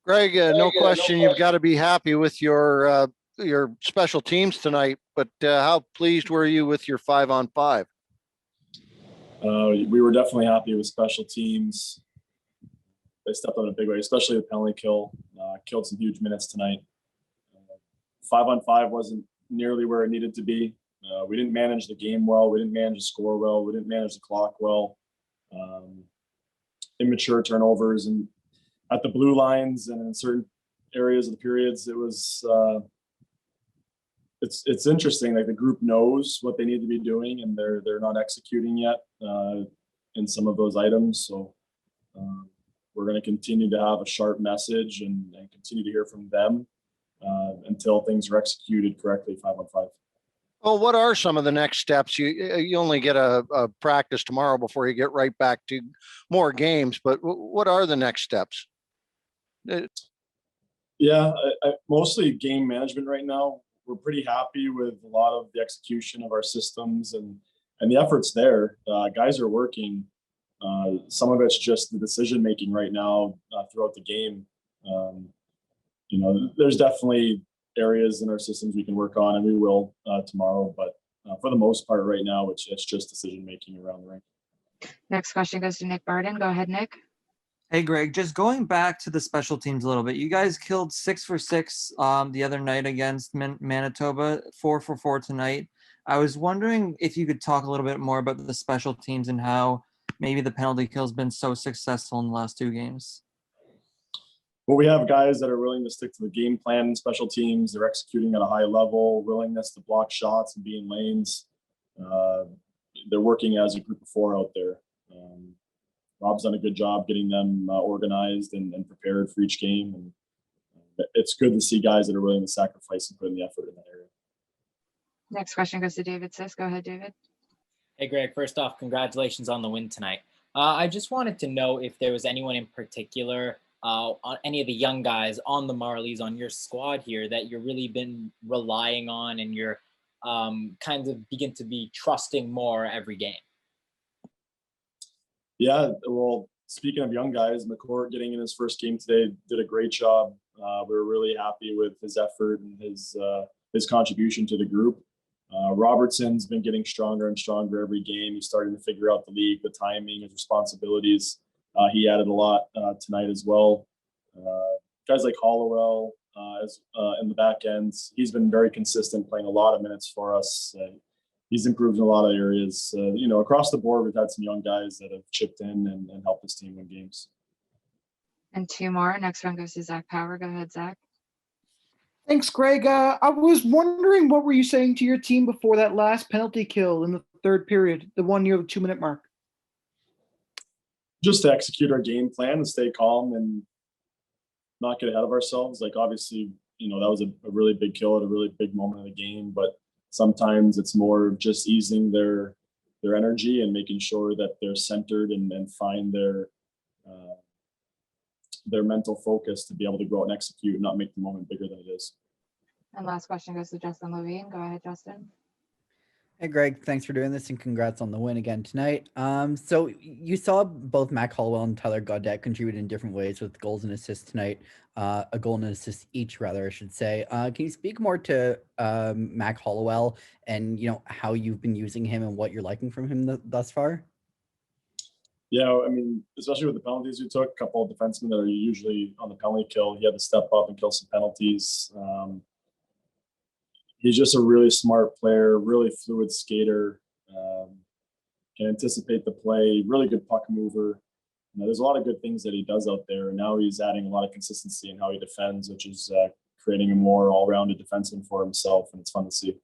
Greg, no question, you've got to be happy with your special teams tonight. But how pleased were you with your 5-on-5? We were definitely happy with special teams. They stepped up in a big way, especially the penalty kill. Killed some huge minutes tonight. 5-on-5 wasn't nearly where it needed to be. We didn't manage the game well. We didn't manage the score well. We didn't manage the clock well. Immature turnovers and at the blue lines and in certain areas of the periods, it was. It's interesting. Like the group knows what they need to be doing, and they're not executing yet in some of those items. So we're going to continue to have a sharp message and continue to hear from them until things are executed correctly 5-on-5. Well, what are some of the next steps? You only get a practice tomorrow before you get right back to more games. But what are the next steps? Yeah, mostly game management right now. We're pretty happy with a lot of the execution of our systems and the efforts there. Guys are working. Some of it's just the decision making right now throughout the game. There's definitely areas in our systems we can work on, and we will tomorrow. But for the most part, right now, it's just decision making around the rink. Next question goes to Nick Barden. Go ahead, Nick. Hey, Greg, just going back to the special teams a little bit. You guys killed 6 for 6 the other night against Manitoba, 4 for 4 tonight. I was wondering if you could talk a little bit more about the special teams and how maybe the penalty kill has been so successful in the last 2 games. Well, we have guys that are willing to stick to the game plan in special teams. They're executing at a high level, willingness to block shots and be in lanes. They're working as a group of 4 out there. Rob's done a good job getting them organized and prepared for each game. And it's good to see guys that are willing to sacrifice and put in the effort in that area. Next question goes to David Sisk. Go ahead, David. Hey, Greg, first off, congratulations on the win tonight. I just wanted to know if there was anyone in particular, on any of the young guys on the Marlies, on your squad here, that you're really been relying on and you're kind of begin to be trusting more every game. Yeah, well, speaking of young guys, McCourt getting in his first game today did a great job. We were really happy with his effort and his contribution to the group. Robertson's been getting stronger and stronger every game. He's starting to figure out the league, the timing, his responsibilities. He added a lot tonight as well. Guys like Hollowell in the back ends, he's been very consistent, playing a lot of minutes for us. He's improved in a lot of areas. Across the board, we've had some young guys that have chipped in and helped this team win games. And 2 more. Next one goes to Zach Power. Go ahead, Zach. Thanks, Greg. I was wondering, what were you saying to your team before that last penalty kill in the 3rd period, the one near the 2-minute mark? Just to execute our game plan and stay calm and not get ahead of ourselves. Like, obviously, that was a really big kill at a really big moment of the game, but sometimes it's more of just easing their energy and making sure that they're centered and find their mental focus to be able to go out and execute and not make the moment bigger than it is. And last question goes to Justin Levine. Go ahead, Justin. Hey, Greg, thanks for doing this and congrats on the win again tonight. So you saw both Mac Hollowell and Tyler Gaudette contribute in different ways with goals and assists tonight, a goal and an assist each, rather, I should say. Can you speak more to Mac Hollowell and, how you've been using him and what you're liking from him thus far? Yeah, I mean, especially with the penalties we took, a couple of defensemen that are usually on the penalty kill, he had to step up and kill some penalties. He's just a really smart player, really fluid skater, can anticipate the play, really good puck mover. There's a lot of good things that he does out there. And now he's adding a lot of consistency in how he defends, which is creating a more all-rounded defenseman for himself, and it's fun to see.